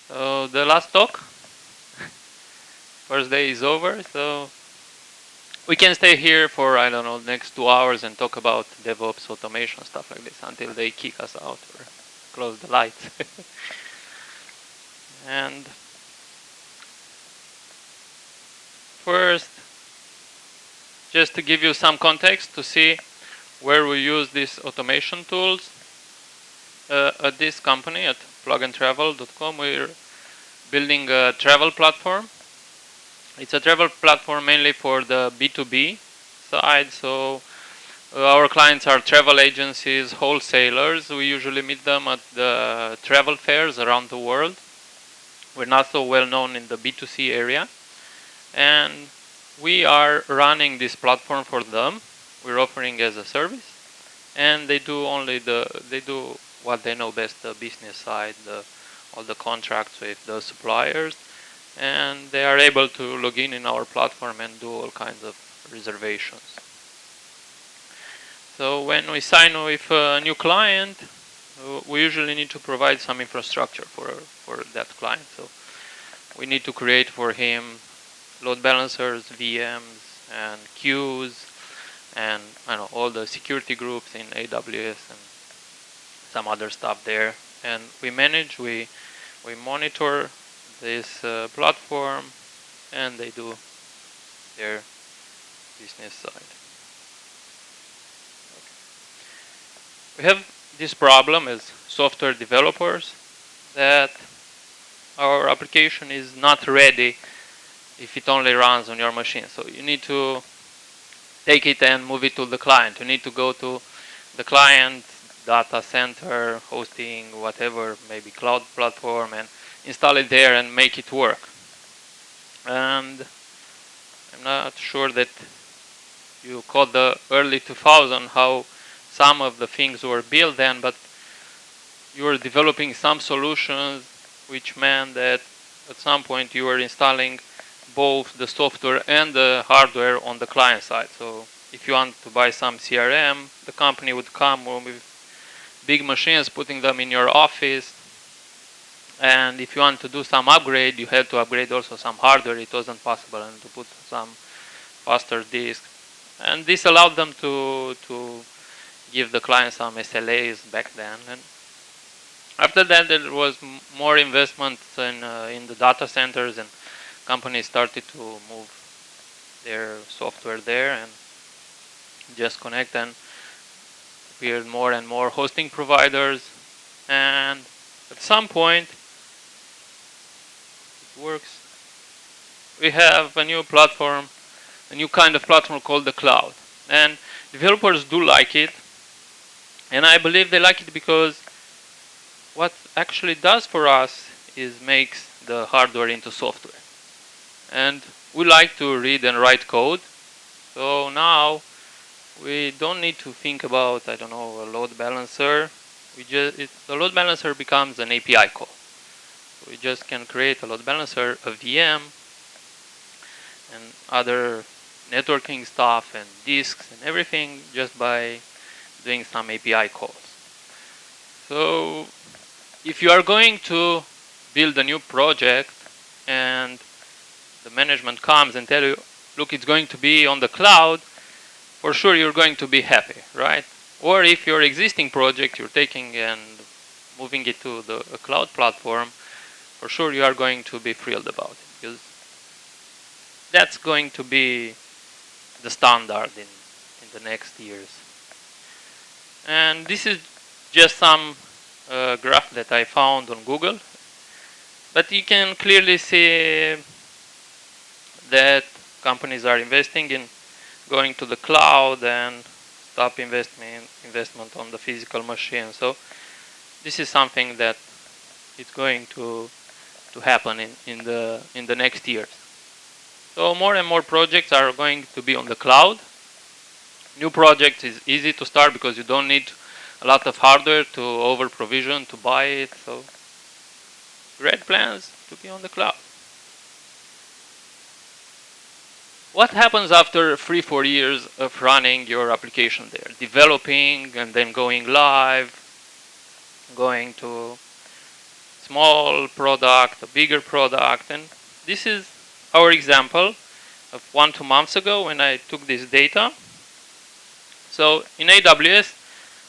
So the last talk, first day is over, so we can stay here for, I don't know, next 2 hours and talk about DevOps automation, stuff like this, until they kick us out or close the lights. And first, just to give you some context to see where we use these automation tools. At this company, at plugandtravel.com, we're building a travel platform. It's a travel platform mainly for the B2B side, so our clients are travel agencies, wholesalers. We usually meet them at the travel fairs around the world. We're not so well known in the B2C area, and we are running this platform for them. We're offering as a service, and they do what they know best, the business side, all the contracts with the suppliers, and they are able to log in our platform and do all kinds of reservations. So when we sign with a new client, we usually need to provide some infrastructure for that client. So we need to create for him load balancers, VMs, and queues, and all the security groups in AWS and some other stuff there. And we monitor this platform, and they do their business side. Okay. We have this problem as software developers that our application is not ready if it only runs on your machine. So you need to take it and move it to the client. You need to go to the client data center, hosting, whatever, maybe cloud platform, and install it there and make it work. And I'm not sure that you caught the early 2000s how some of the things were built then, but you were developing some solutions which meant that at some point you were installing both the software and the hardware on the client side. So if you want to buy some CRM, the company would come with big machines, putting them in your office. And if you want to do some upgrade, you had to upgrade also some hardware. It wasn't possible, and to put some faster disk. And this allowed them to give the client some SLAs back then. And after that, there was more investment in the data centers, and companies started to move their software there and just connect, and appeared more and more hosting providers. And at some point, it works. We have a new platform, a new kind of platform called the cloud. And developers do like it. And I believe they like it because what actually does for us is makes the hardware into software. And we like to read and write code. So now we don't need to think about, a load balancer. The load balancer becomes an API call. We just can create a load balancer, a VM, and other networking stuff and disks and everything just by doing some API calls. So if you are going to build a new project and the management comes and tell you, look, it's going to be on the cloud, for sure you're going to be happy, right? Or if your existing project you're taking and moving it to a cloud platform, for sure you are going to be thrilled about it, because that's going to be the standard in the next years. And this is just some graph that I found on Google, but you can clearly see that companies are investing in going to the cloud and stop investment on the physical machine. So this is something that is going to happen in the next years. So more and more projects are going to be on the cloud. New projects is easy to start because you don't need a lot of hardware to over provision to buy it. So great plans to be on the cloud. What happens after 3-4 years of running your application there? Developing and then going live, going to small product, a bigger product, and this is our example of 1-2 months ago when I took this data. So in AWS,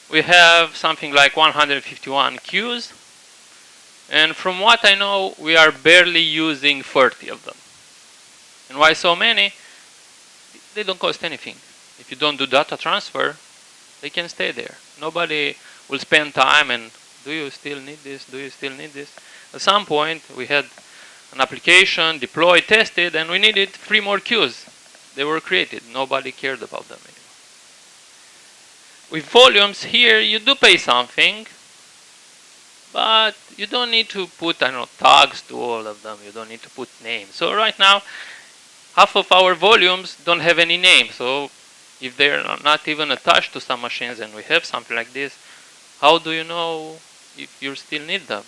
we have something like 151 queues, and from what I know, we are barely using 30 of them. And why so many? They don't cost anything. If you don't do data transfer, they can stay there. Nobody will spend time and, do you still need this? Do you still need this? At some point, we had an application deployed, tested, and we needed 3 more queues. They were created. Nobody cared about them anymore. With volumes here, you do pay something, but you don't need to put, I don't know, tags to all of them. You don't need to put names. So right now, half of our volumes don't have any name. So if they're not even attached to some machines and we have something like this, how do you know if you still need them?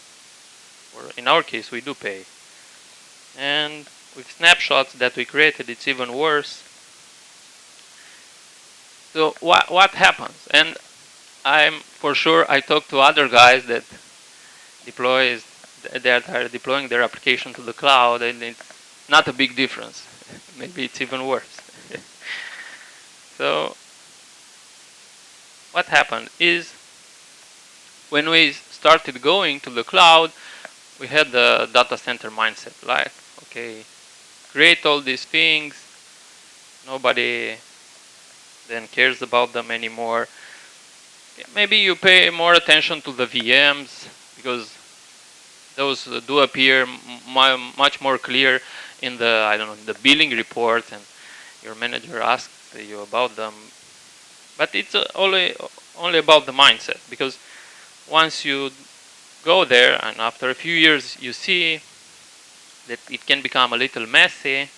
Or in our case, we do pay. And with snapshots that we created, it's even worse. So what happens? And for sure, I talked to other guys that are deploying their application to the cloud, and it's not a big difference. Maybe it's even worse. So what happened is, when we started going to the cloud, we had the data center mindset, like, okay, create all these things, nobody then cares about them anymore. Maybe you pay more attention to the VMs, because those do appear much more clear in the, I don't know, the billing report, and your manager asks you about them. But it's only about the mindset, because once you go there and after a few years you see that it can become a little messy,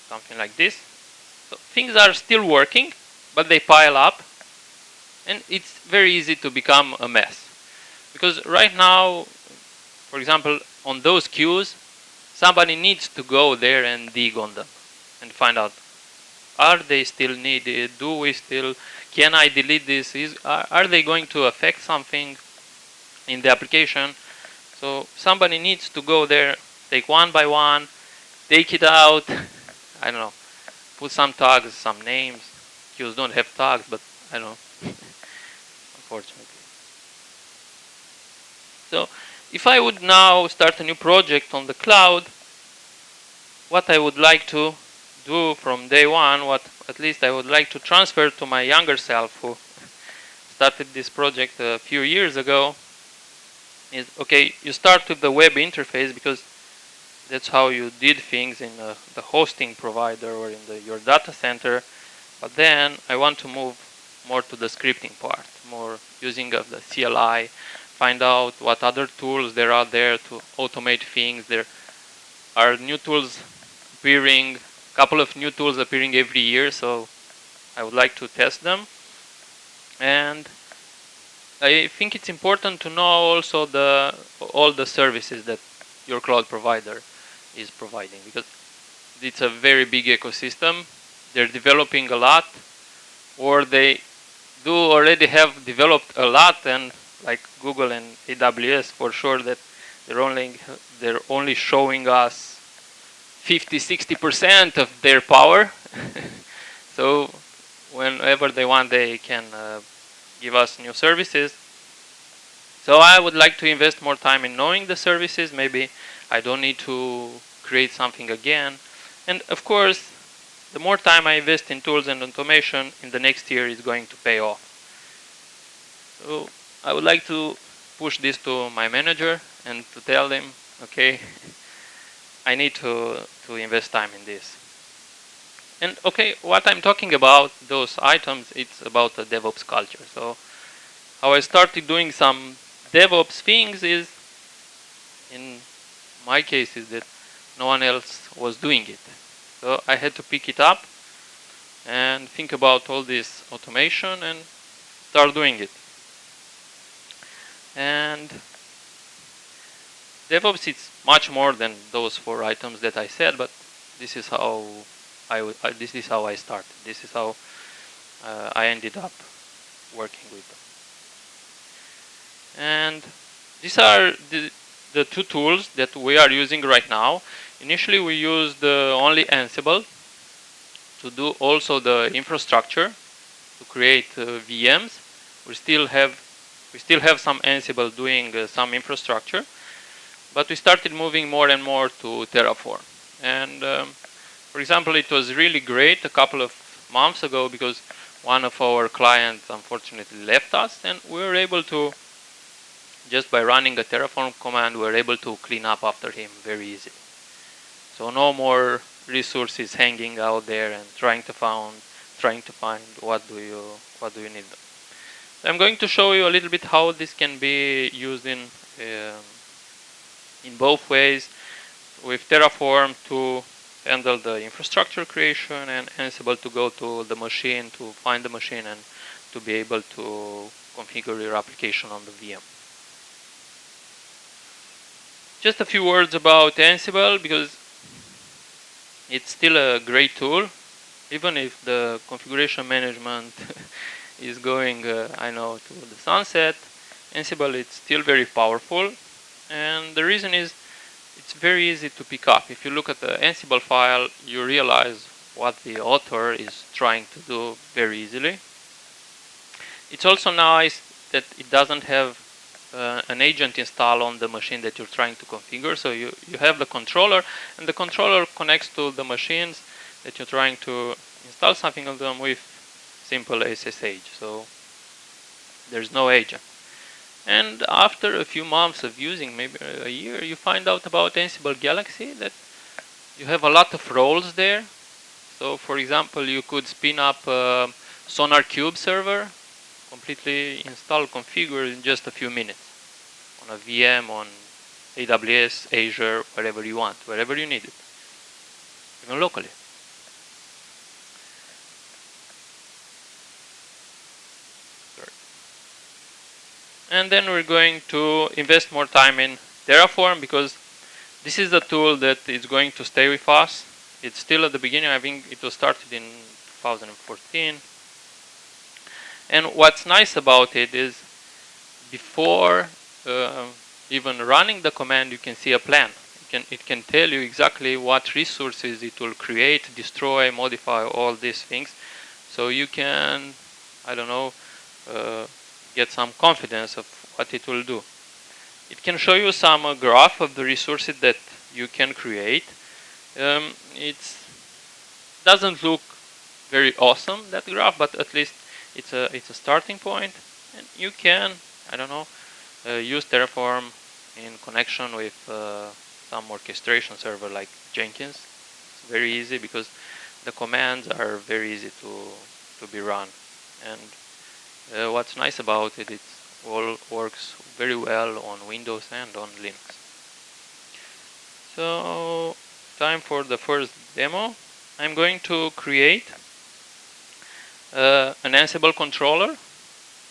something like this. So things are still working, but they pile up, and it's very easy to become a mess. Because right now, for example, on those queues, somebody needs to go there and dig on them and find out, are they still needed? Do we still, can I delete this? Are they going to affect something in the application? So somebody needs to go there, take one by one, take it out, I don't know, put some tags, some names. Queues don't have tags, but I don't know, unfortunately. So if I would now start a new project on the cloud, what I would like to do from day one, what at least I would like to transfer to my younger self who started this project a few years ago, is, okay, you start with the web interface because that's how you did things in the hosting provider or in your data center. But then I want to move more to the scripting part, more using of the CLI, find out what other tools there are there to automate things. There are new tools appearing, a couple of new tools appearing every year, so I would like to test them. And I think it's important to know also all the services that your cloud provider is providing, because it's a very big ecosystem. They're developing a lot, or they do already have developed a lot, and like Google and AWS, for sure that they're only showing us 50-60% of their power. So whenever they want, they can give us new services. So I would like to invest more time in knowing the services. Maybe I don't need to create something again. And of course, the more time I invest in tools and automation in the next year is going to pay off. So I would like to push this to my manager and to tell him, okay, I need to invest time in this. And okay, what I'm talking about, those items, it's about the DevOps culture. So how I started doing some DevOps things is, in my case, is that no one else was doing it. So I had to pick it up and think about all this automation and start doing it. And DevOps is much more than those 4 items that I said, but this is how this is how I started. This is how I ended up working with them. And these are the two tools that we are using right now. Initially, we used only Ansible to do also the infrastructure to create VMs. We still have some Ansible doing some infrastructure, but we started moving more and more to Terraform. And for example, it was really great a couple of months ago because one of our clients unfortunately left us, and we were able to, just by running a Terraform command, we were able to clean up after him very easily. So no more resources hanging out there and trying to find what do you need. I'm going to show you a little bit how this can be used in both ways, with Terraform to handle the infrastructure creation and Ansible to go to the machine, to find the machine and to be able to configure your application on the VM. Just a few words about Ansible, because it's still a great tool, even if the configuration management is going, I know, to the sunset. Ansible is still very powerful, and the reason is it's very easy to pick up. If you look at the Ansible file, you realize what the author is trying to do very easily. It's also nice that it doesn't have an agent installed on the machine that you're trying to configure. So you have the controller, and the controller connects to the machines that you're trying to install something on them with simple SSH. So there's no agent. And after a few months of using, maybe a year, you find out about Ansible Galaxy, that you have a lot of roles there. So for example, you could spin up a SonarQube server, completely install, configure in just a few minutes on a VM, on AWS, Azure, wherever you want, wherever you need it, even locally. And then we're going to invest more time in Terraform, because this is the tool that is going to stay with us. It's still at the beginning. I think it was started in 2014. And what's nice about it is, before even running the command, you can see a plan. It can tell you exactly what resources it will create, destroy, modify, all these things. So you can, I don't know, get some confidence of what it will do. It can show you some graph of the resources that you can create. It doesn't look very awesome, that graph, but at least it's a starting point, and you can, I don't know, use Terraform in connection with some orchestration server like Jenkins. It's very easy because the commands are very easy to be run, and what's nice about it, it all works very well on Windows and on Linux. So time for the first demo. I'm going to create an Ansible controller,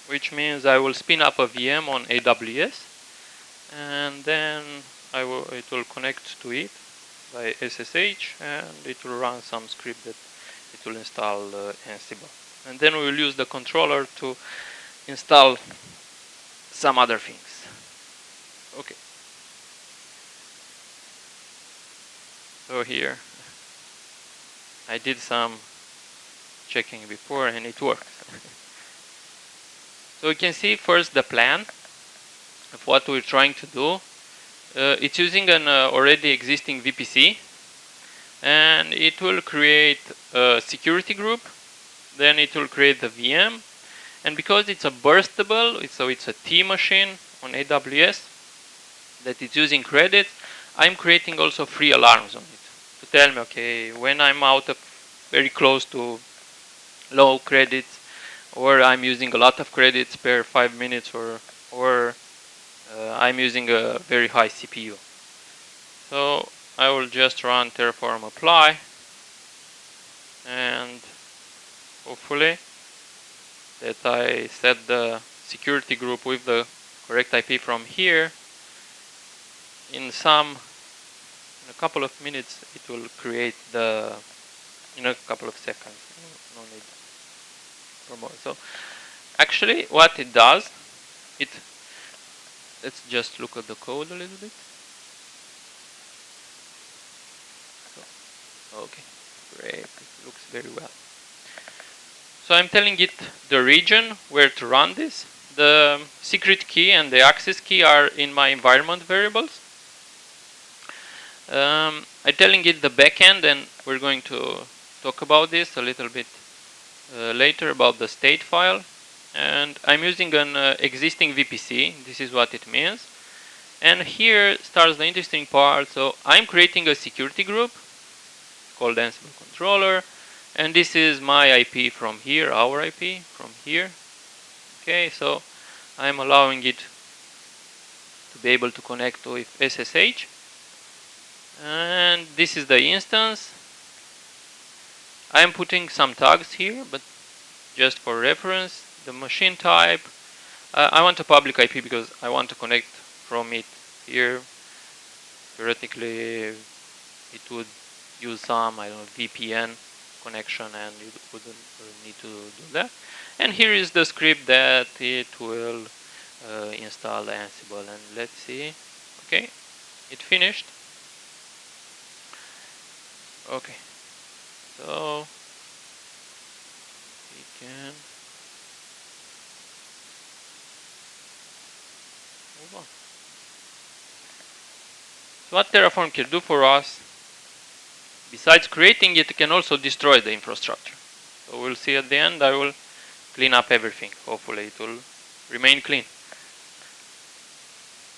which means I will spin up a VM on AWS, and then it will connect to it by SSH, and it will run some script that it will install Ansible. And then we will use the controller to install some other things. Okay. So here I did some checking before, and it works. So we can see first the plan of what we're trying to do. It's using an already existing VPC, and it will create a security group. Then it will create the VM, and because it's a burstable, so it's a T machine on AWS that is using credits, I'm creating also free alarms on it to tell me, okay, when I'm out of very close to low credits, or I'm using a lot of credits per 5 minutes, or I'm using a very high CPU. So I will just run Terraform apply, and hopefully that I set the security group with the correct IP from here. In a couple of minutes it will create in a couple of seconds. No need for more. So actually what it does, let's just look at the code a little bit. So, okay, great, it looks very well. So I'm telling it the region where to run this. The secret key and the access key are in my environment variables. I'm telling it the backend, and we're going to talk about this a little bit later about the state file. And I'm using an existing VPC. This is what it means. And here starts the interesting part. So I'm creating a security group called Ansible controller, and this is my IP from here, our IP from here. Okay, so I'm allowing it to be able to connect with SSH, and this is the instance. I'm putting some tags here, but just for reference. The machine type, I want a public IP because I want to connect from it here. Theoretically, it would use some, I don't know, VPN connection, and you wouldn't need to do that. And here is the script that it will install Ansible, and let's see. Okay, it finished. Okay, so we can move on. So what TerraForm can do for us, besides creating it, can also destroy the infrastructure. So we'll see at the end. I will clean up everything. Hopefully it will remain clean.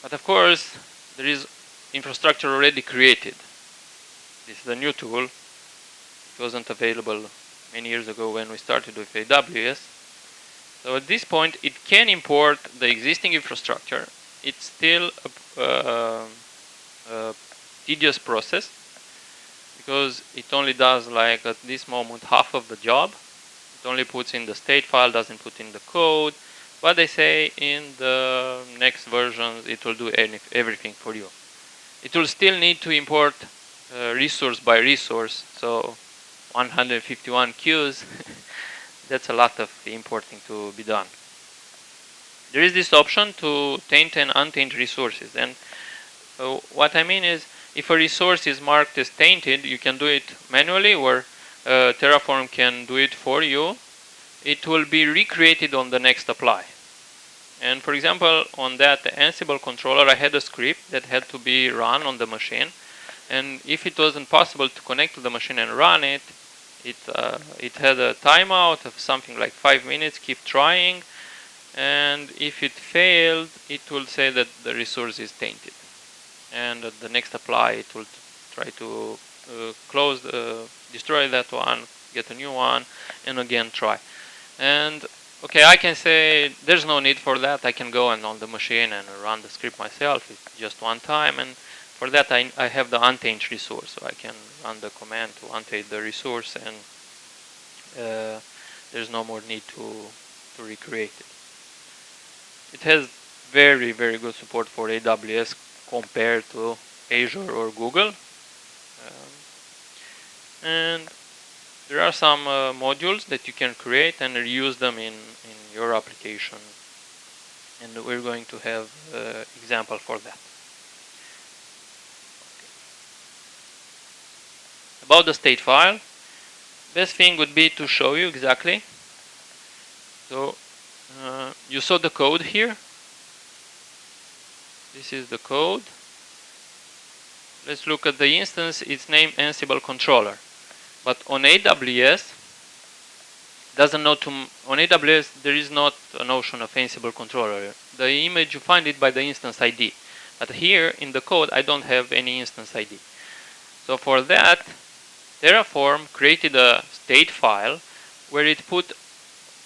But of course, there is infrastructure already created. This is a new tool. It wasn't available many years ago when we started with AWS. So at this point, it can import the existing infrastructure. It's still a tedious process because it only does, like at this moment, half of the job. It only puts in the state file, doesn't put in the code. But they say in the next versions it will do everything for you. It will still need to import resource by resource, so 151 queues. That's a lot of importing to be done. There is this option to taint and untaint resources, and what I mean is, if a resource is marked as tainted, you can do it manually, or TerraForm can do it for you. It will be recreated on the next apply. And for example, on that Ansible controller, I had a script that had to be run on the machine. And if it wasn't possible to connect to the machine and run it, it had a timeout of something like 5 minutes, keep trying. And if it failed, it will say that the resource is tainted. And at the next apply, it will try to destroy that one, get a new one, and again try. And okay, I can say there's no need for that. I can go and on the machine and run the script myself. It's just one time, and for that I have the untaint resource, so I can run the command to untaint the resource, and there's no more need to recreate it. It has very, very good support for AWS compared to Azure or Google. And there are some modules that you can create and reuse them in your application. And we're going to have an example for that. Okay. About the state file, best thing would be to show you exactly. So you saw the code here. This is the code. Let's look at the instance. It's named Ansible controller. But on AWS, on AWS there is not a notion of Ansible controller. The image, you find it by the instance ID. But here in the code, I don't have any instance ID. So for that, TerraForm created a state file where it put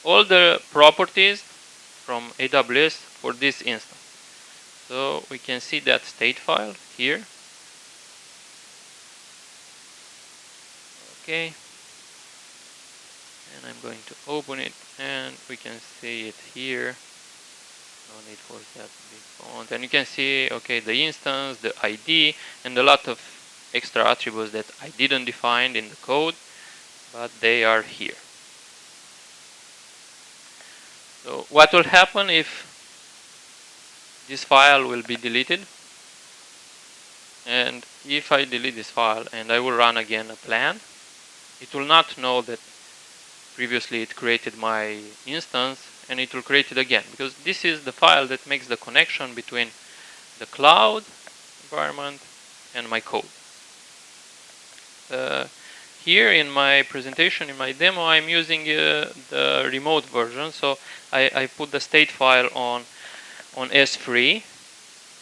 all the properties from AWS for this instance. So we can see that state file here. Okay. And I'm going to open it, and we can see it here. No need for that big font. And you can see, okay, the instance, the ID, and a lot of extra attributes that I didn't define in the code, but they are here. So what will happen if this file will be deleted. And if I delete this file and I will run again a plan, it will not know that previously it created my instance, and it will create it again, because this is the file that makes the connection between the cloud environment and my code. Here in my presentation, in my demo, I'm using the remote version, so I put the state file on S3,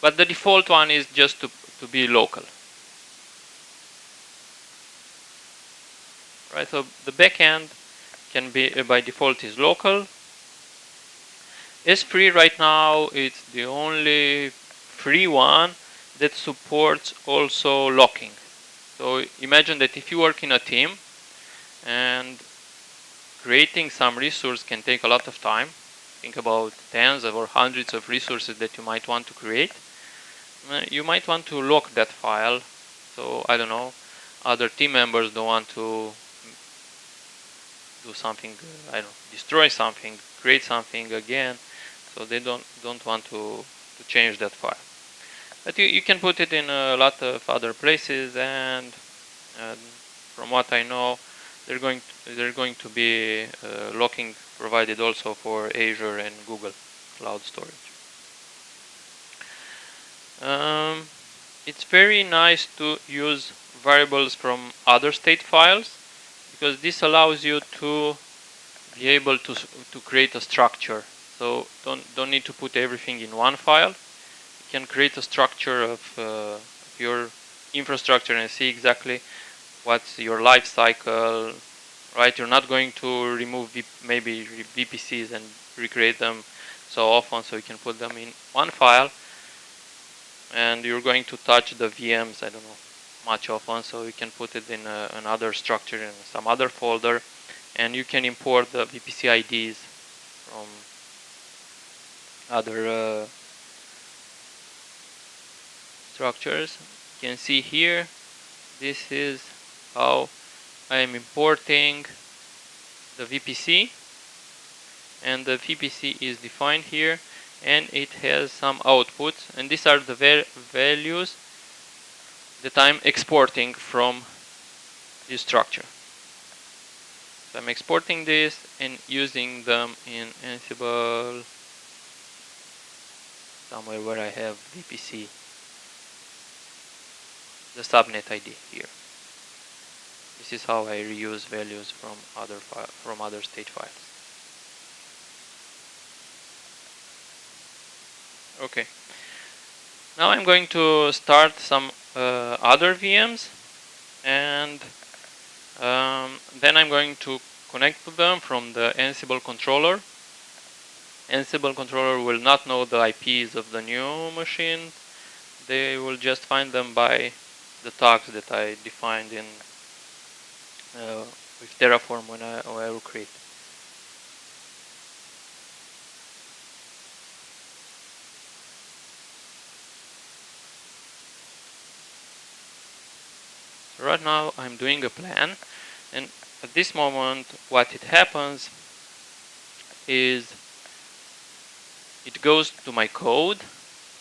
but the default one is just to be local. Right, so the backend can be by default is local. S3 right now it's the only free one that supports also locking. So imagine that if you work in a team and creating some resource can take a lot of time. Think about tens or hundreds of resources that you might want to create. You might want to lock that file. So I don't know, other team members don't want to do something, I don't know, destroy something, create something again. So they don't want to change that file. But you can put it in a lot of other places, and from what I know, they're going to be locking provided also for Azure and Google Cloud Storage. It's very nice to use variables from other state files, because this allows you to be able to create a structure. So don't need to put everything in one file. You can create a structure of your infrastructure and see exactly what's your life cycle, right? You're not going to remove maybe VPCs and recreate them so often, so you can put them in one file. And you're going to touch the VMs, I don't know, much often, so you can put it in another structure in some other folder, and you can import the VPC IDs from other structures. You can see here, this is how I am importing the VPC, and the VPC is defined here, and it has some outputs, and these are the values that I'm exporting from this structure. So I'm exporting this and using them in Ansible, somewhere where I have VPC, the subnet ID here. This is how I reuse values from other state files. Okay. Now I'm going to start some other VMs, and then I'm going to connect to them from the Ansible controller. Ansible controller will not know the IPs of the new machine. They will just find them by the tags that I defined in with TerraForm when I will create. Right now I'm doing a plan, and at this moment what it happens is it goes to my code,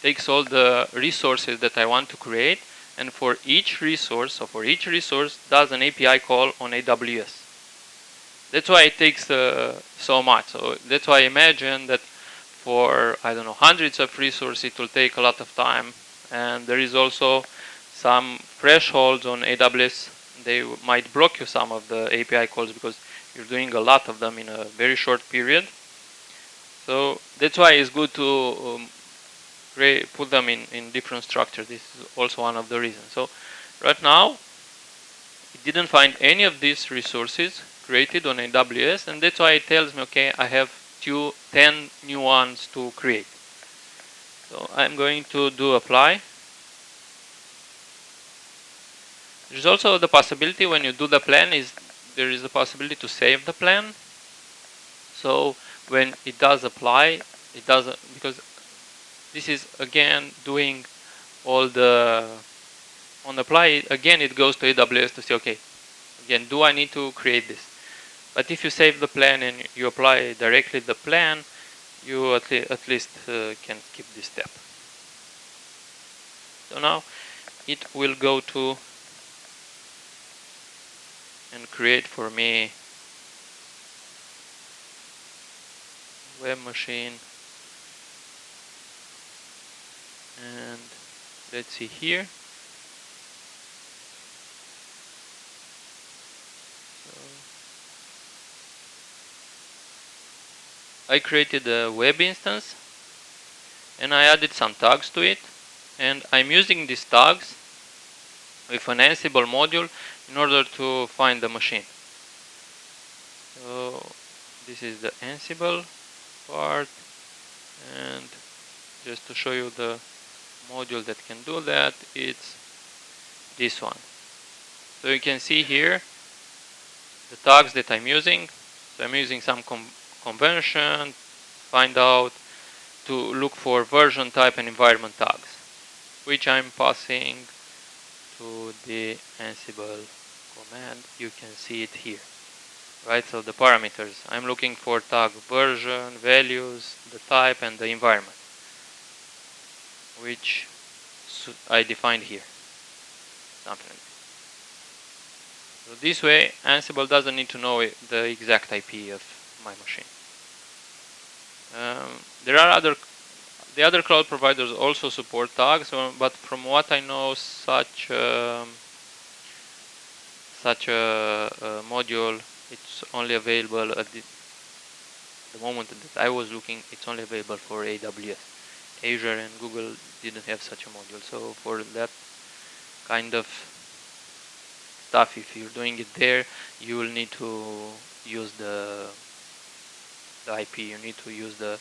takes all the resources that I want to create, and for each resource, does an API call on AWS. That's why it takes so much. So that's why I imagine that for, I don't know, hundreds of resources it will take a lot of time, and there is also some thresholds on AWS. They might block you some of the API calls because you're doing a lot of them in a very short period. So that's why it's good to put them in different structures. This is also one of the reasons. So right now it didn't find any of these resources created on AWS, and that's why it tells me, okay, I have 10 new ones to create. So I'm going to do apply. There's also the possibility when you do the plan there is a possibility to save the plan. So when it does apply, it doesn't, because this is again doing all the on apply again, it goes to AWS to say, okay, again, do I need to create this? But if you save the plan and you apply directly the plan, you at least can skip this step. So now it will go to and create for me web machine, and let's see here. So I created a web instance and I added some tags to it, and I'm using these tags with an Ansible module in order to find the machine. So this is the Ansible part, and just to show you the module that can do that, it's this one. So you can see here the tags that I'm using. So I'm using some convention, find out to look for version type and environment tags, which I'm passing to the Ansible command. You can see it here, right? So the parameters, I'm looking for tag version, values, the type, and the environment, which I defined here. Something. So this way, Ansible doesn't need to know the exact IP of my machine. There are the other cloud providers also support tags, but from what I know, such a module, it's only available at the moment that I was looking. It's only available for AWS. Azure and Google didn't have such a module. So for that kind of stuff, if you're doing it there, you will need to use the IP. You need to use the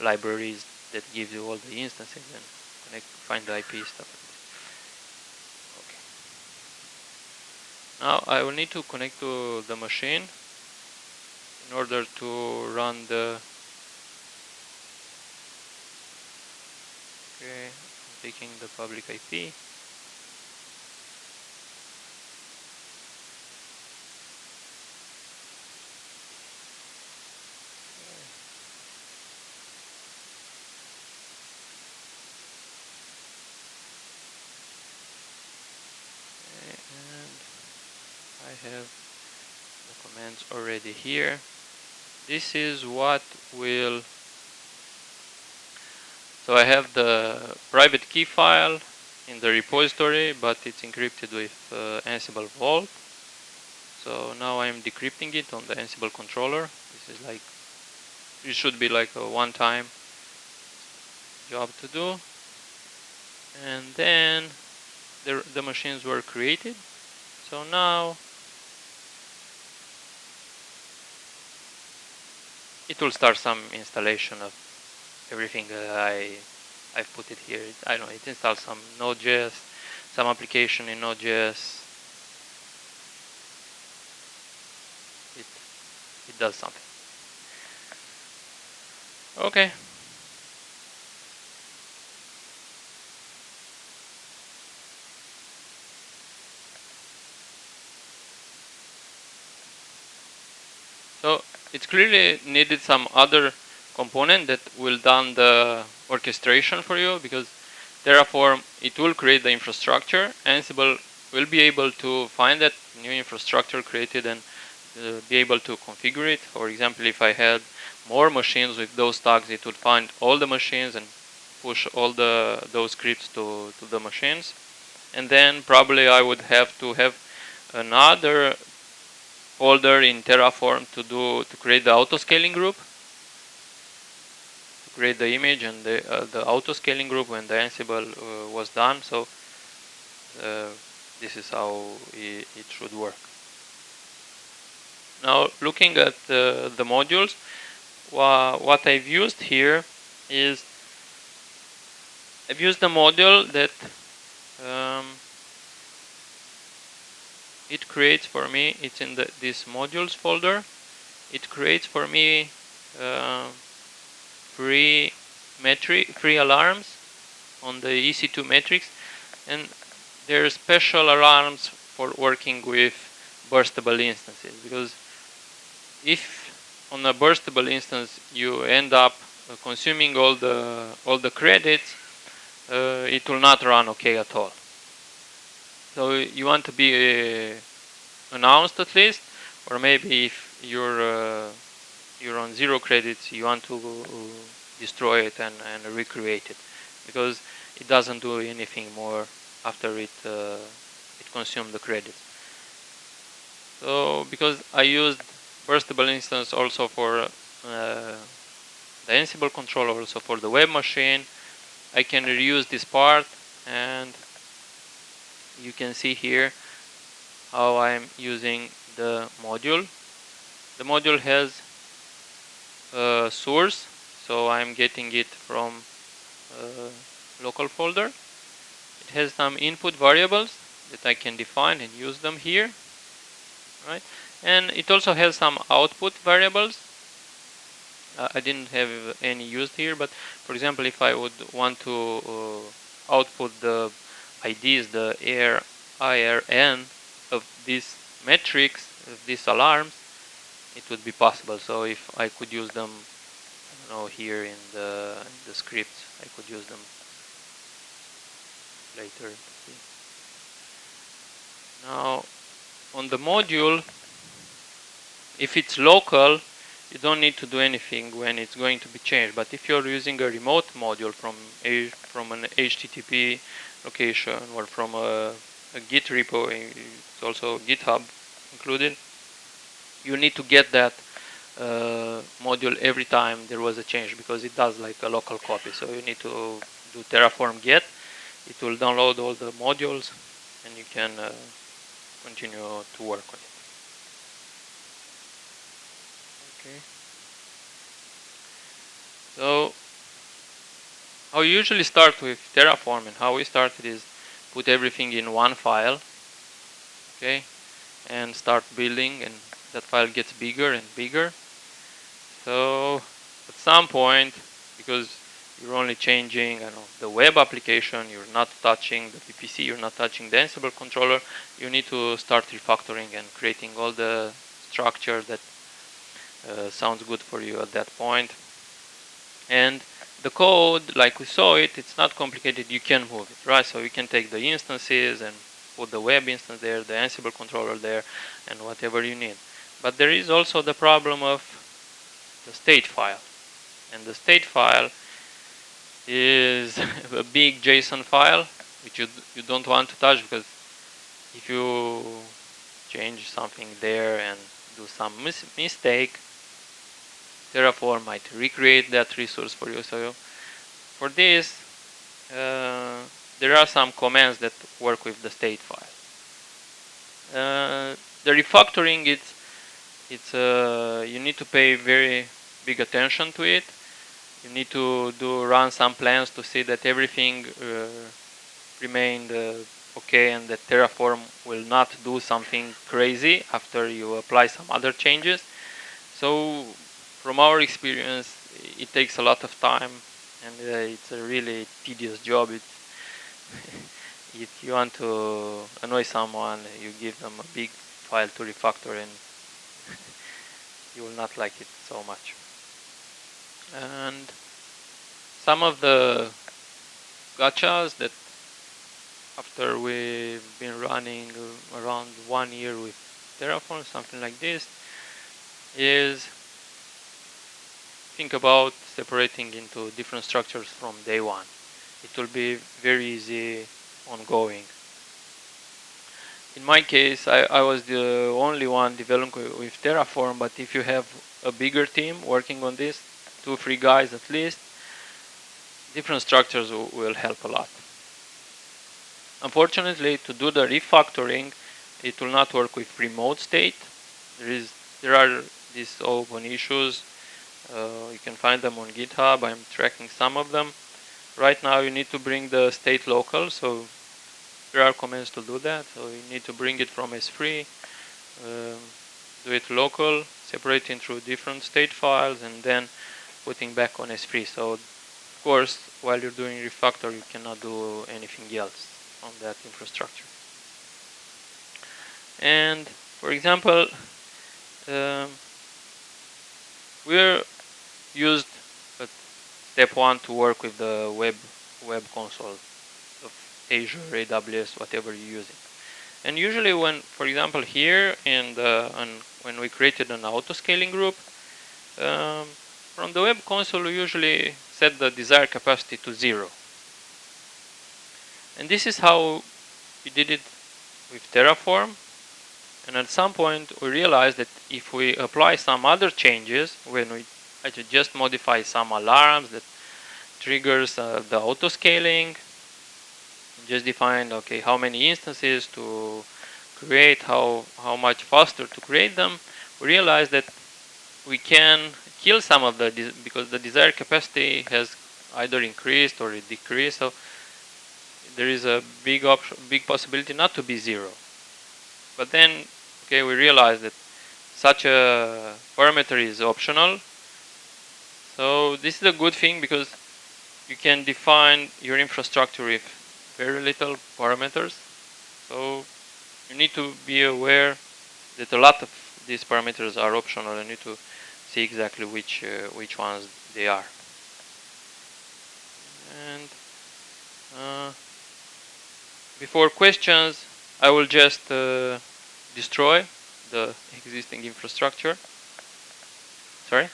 libraries that gives you all the instances and find the IP stuff. Okay. Now I will need to connect to the machine in order to run the. Okay, I'm taking the public IP. I have the commands already here. This is what will. So I have the private key file in the repository, but it's encrypted with Ansible Vault. So now I'm decrypting it on the Ansible controller. This is like, it should be like a one-time job to do. And then the machines were created. So now it will start some installation of everything I've put it here. I don't know, it installs some Node.js, some application in Node.js. It does something. Okay. So it clearly needed some other component that will done the orchestration for you, because TerraForm, it will create the infrastructure. Ansible will be able to find that new infrastructure created and be able to configure it. For example, if I had more machines with those tags, it would find all the machines and push all those scripts to the machines. And then probably I would have to have another folder in TerraForm to create the auto-scaling group, to create the image and the auto-scaling group when the Ansible was done. So this is how it should work. Now looking at the modules, what I've used here is I've used a module that it creates for me. It's in this modules folder. It creates for me free alarms on the EC2 metrics, and there are special alarms for working with burstable instances, because if on a burstable instance you end up consuming all the credits, it will not run okay at all. So you want to be announced at least, or maybe if you're on 0 credits, you want to destroy it and recreate it, because it doesn't do anything more after it consumed the credits. So because I used burstable instance also for the Ansible controller, also for the web machine, I can reuse this part, and you can see here how I'm using the module. The module has a source, so I'm getting it from a local folder. It has some input variables that I can define and use them here, right? And it also has some output variables. I didn't have any used here, but for example, if I would want to output the IDs, the IRN of these metrics, of these alarms, it would be possible. So if I could use them, I don't know, here in the scripts, I could use them later. Now, on the module, if it's local, you don't need to do anything when it's going to be changed. But if you're using a remote module from an HTTP location or from a Git repo, it's also GitHub included, you need to get that module every time there was a change, because it does like a local copy. So you need to do TerraForm get. It will download all the modules, and you can continue to work on it. Okay. So how you usually start with TerraForm, and how we started, is put everything in one file, okay, and start building, and that file gets bigger and bigger. So at some point, because you're only changing, I don't know, the web application, you're not touching the VPC, you're not touching the Ansible controller, you need to start refactoring and creating all the structure that sounds good for you at that point. And the code, like we saw it, it's not complicated. You can move it, right? So you can take the instances and put the web instance there, the Ansible controller there, and whatever you need. But there is also the problem of the state file. And the state file is a big JSON file, which you don't want to touch, because if you change something there and do some mistake, TerraForm might recreate that resource for you. So for this, there are some commands that work with the state file. The refactoring, it's you need to pay very big attention to it. You need to run some plans to see that everything remained okay, and that TerraForm will not do something crazy after you apply some other changes. So from our experience, it takes a lot of time, and it's a really tedious job. If you want to annoy someone, you give them a big file to refactor, and you will not like it so much. And some of the gotchas that, after we've been running around 1 year with TerraForm, something like this, is think about separating into different structures from day one. It will be very easy ongoing. In my case, I was the only one developing with TerraForm, but if you have a bigger team working on this, 2-3 guys at least, different structures will help a lot. Unfortunately, to do the refactoring, it will not work with remote state. There are these open issues. You can find them on GitHub. I'm tracking some of them. Right now, you need to bring the state local, so there are commands to do that. So you need to bring it from S3, do it local, separate it through different state files, and then putting back on S3. So of course, while you're doing refactor, you cannot do anything else on that infrastructure. And for example, we're used at step 1 to work with the web console of Azure, AWS, whatever you're using. And usually when, for example, here when we created an auto-scaling group, from the web console we usually set the desired capacity to 0. And this is how we did it with Terraform. And at some point we realized that if we apply some other changes, when we just modify some alarms that triggers the auto-scaling, just define, okay, how many instances to create, how much faster to create them, we realize that we can kill some of the, because the desired capacity has either increased or decreased, so there is a big possibility not to be 0. But then, okay, we realize that such a parameter is optional. So this is a good thing because you can define your infrastructure with very little parameters. So you need to be aware that a lot of these parameters are optional, and you need to see exactly which ones they are. And before questions, I will just destroy the existing infrastructure. Sorry?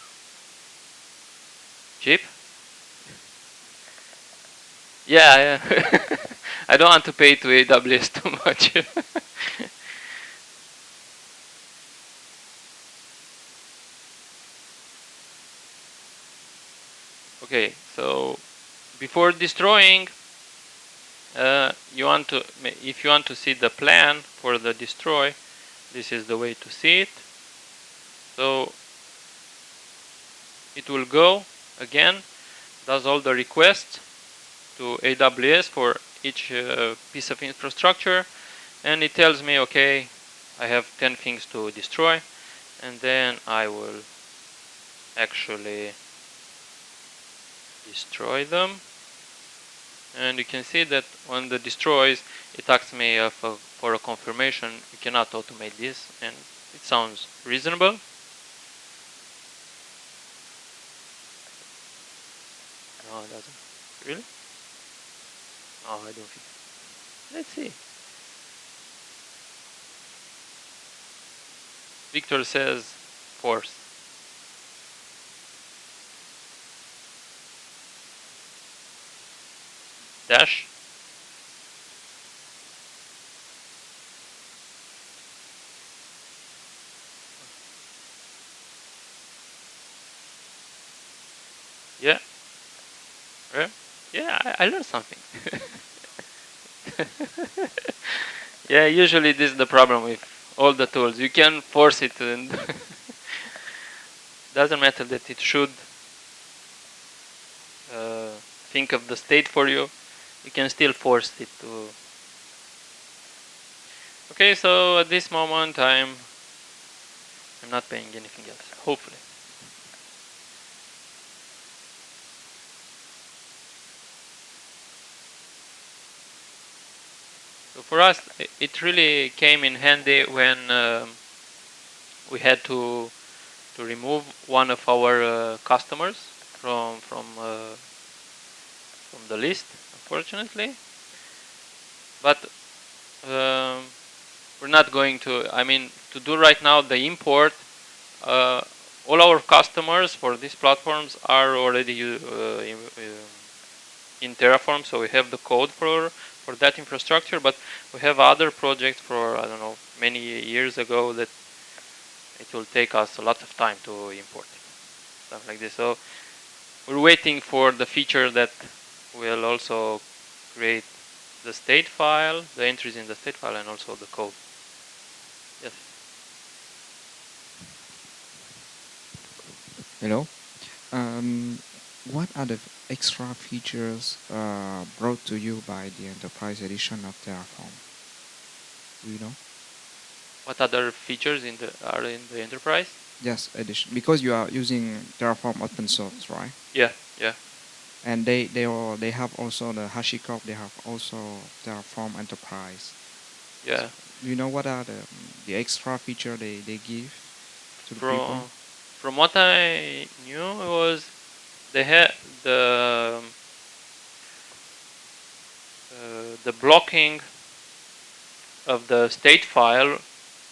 Cheap? Yeah. I don't want to pay to AWS too much. Okay, so before destroying, if you want to see the plan for the destroy, this is the way to see it. So it will go again, does all the requests to AWS for each piece of infrastructure, and it tells me, okay, I have 10 things to destroy, and then I will actually destroy them. And you can see that when the destroys, it asks me for a confirmation. You cannot automate this, and it sounds reasonable. No, it doesn't. Really? No, I don't think. Let's see. Victor says force. Dash. Yeah. Yeah, I learned something. Yeah, usually this is the problem with all the tools. You can force it, and doesn't matter that it should think of the state for you. You can still force it to. Okay, so at this moment I'm not paying anything else, hopefully. So for us, it really came in handy when we had to remove one of our customers from the list, unfortunately. But we're not going to. I mean, to do right now the import. All our customers for these platforms are already in TerraForm, so we have the code for that infrastructure, but we have other projects for, I don't know, many years ago that it will take us a lot of time to import it, stuff like this. So we're waiting for the feature that will also create the state file, the entries in the state file, and also the code. Yes. Hello. What are the extra features brought to you by the enterprise edition of Terraform? Do you know? What other features are in the enterprise? Yes, edition, because you are using Terraform open source, right? Yeah. And they have also the HashiCorp. They have also Terraform Enterprise. Yeah. So, do you know what are the extra feature they give to the people? From what I knew, it was they had the blocking of the state file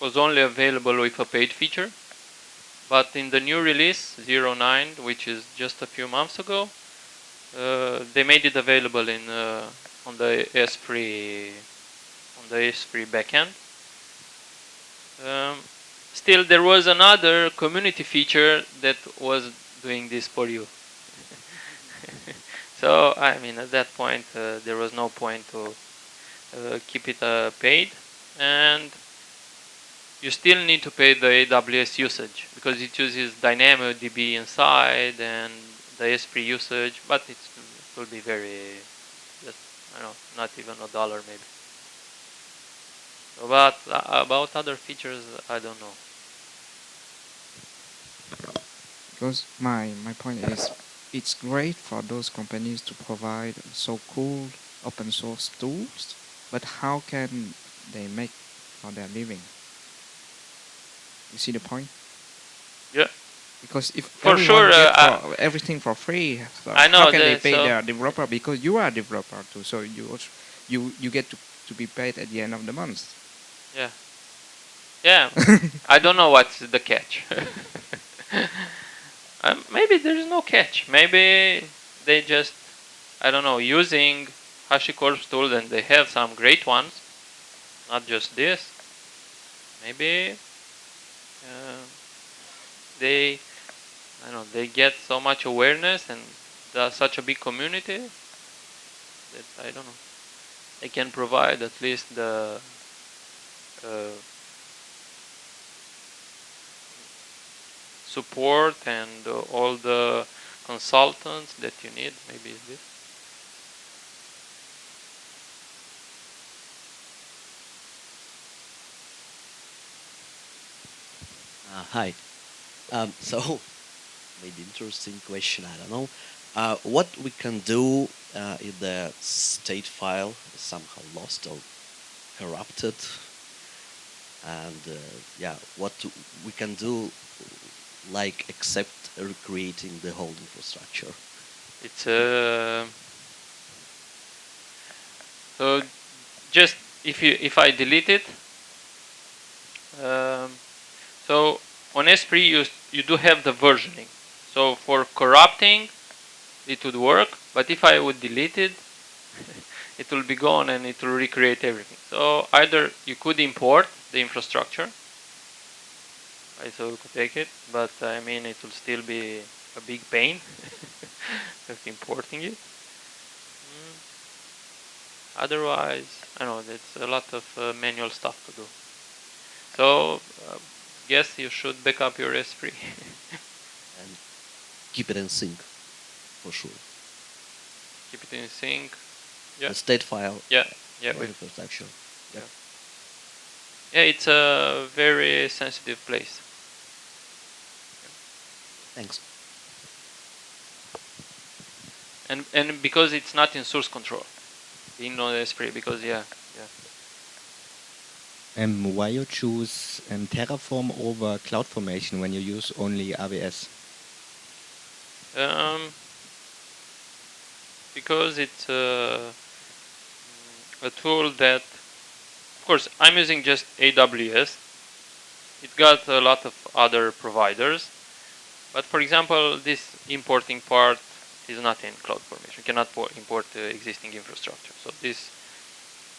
was only available with a paid feature. But in the new release 09, which is just a few months ago, they made it available in on the S3 backend. Still, there was another community feature that was doing this for you. So I mean, at that point, there was no point to keep it paid, and you still need to pay the AWS usage because it uses DynamoDB inside and the S3 usage, but it will be very, just, I don't know, not even $1 maybe. But about other features, I don't know. Because my point is, it's great for those companies to provide so cool open source tools, but how can they make for their living? You see the point? Yeah. Because if for sure, everything for free, so I know how can they pay so their developer? Because you are a developer too, so you also, you get to be paid at the end of the month. Yeah. Yeah. I don't know what's the catch. Maybe there is no catch. Maybe they just, I don't know, using HashiCorp's tool, and they have some great ones, not just this. Maybe they, I don't know, they get so much awareness and such a big community that, I don't know, they can provide at least the support and all the consultants that you need. Maybe it's this. Hi. So, maybe interesting question. I don't know. What we can do if the state file is somehow lost or corrupted, and yeah, what we can do, like except recreating the whole infrastructure. It's so just if I delete it. So on S3 you do have the versioning. So for corrupting, it would work. But if I would delete it, it will be gone and it will recreate everything. So either you could import the infrastructure, right, so you could take it, but I mean it will still be a big pain of importing it. Otherwise, I know it's a lot of manual stuff to do. So guess you should back up your S3 and keep it in sync, for sure. Keep it in sync. Yeah. The state file. Yeah. Yeah. With infrastructure. Yeah. Yeah, it's a very sensitive place. Thanks. And because it's not in source control, being on S3, because yeah. Why you choose Terraform over CloudFormation when you use only AWS? Because it's a tool that, of course, I'm using just AWS. It got a lot of other providers, but for example, this importing part is not in CloudFormation. You cannot import existing infrastructure. So this,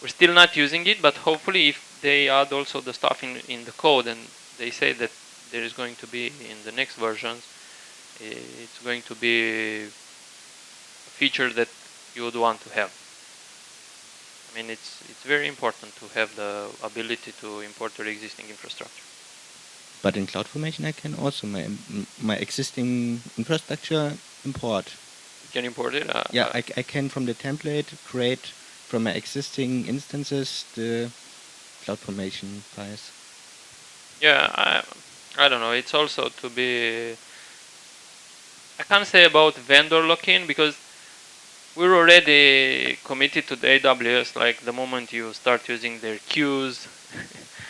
we're still not using it, but hopefully if they add also the stuff in the code, and they say that there is going to be in the next versions, it's going to be a feature that you would want to have. I mean, it's very important to have the ability to import your existing infrastructure. But in CloudFormation, I can also my existing infrastructure import. You can import it? Yeah, I can from the template create from my existing instances the CloudFormation files. Yeah, I don't know. It's also to be, I can't say about vendor lock-in because we're already committed to the AWS. Like the moment you start using their queues.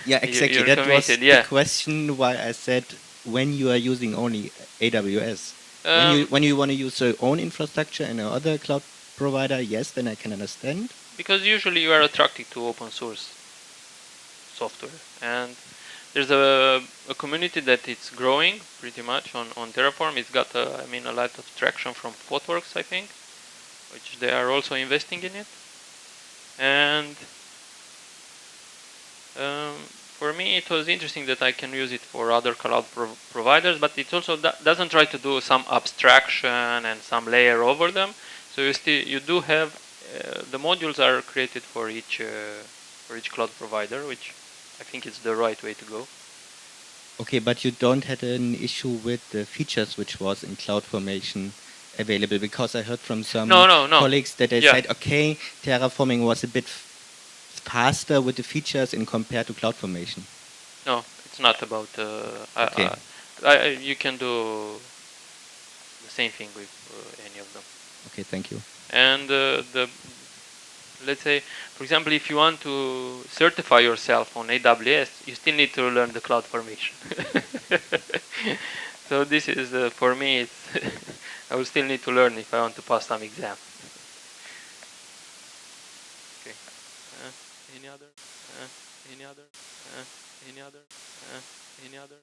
Yeah, exactly. You're that committed, was the question why I said when you are using only AWS. When you want to use your own infrastructure and another cloud provider, yes, then I can understand. because usually you are attracted to open source software, and there's a community that it's growing pretty much on Terraform. It's got I mean, a lot of traction from ThoughtWorks, I think, which they are also investing in it. And for me, it was interesting that I can use it for other cloud providers, but it also doesn't try to do some abstraction and some layer over them. So you do have the modules are created for each cloud provider, which I think is the right way to go. Okay, but you don't had an issue with the features which was in CloudFormation available, because I heard from some No. colleagues that they Yeah. said, okay, terraforming was a bit faster with the features in compared to CloudFormation. No, it's not about. Okay. You can do the same thing with any of them. Okay, thank you. And let's say, for example, if you want to certify yourself on AWS, you still need to learn the CloudFormation. So this is for me. It's I will still need to learn if I want to pass some exam. Okay. Any other? Any other? Any other? Any other?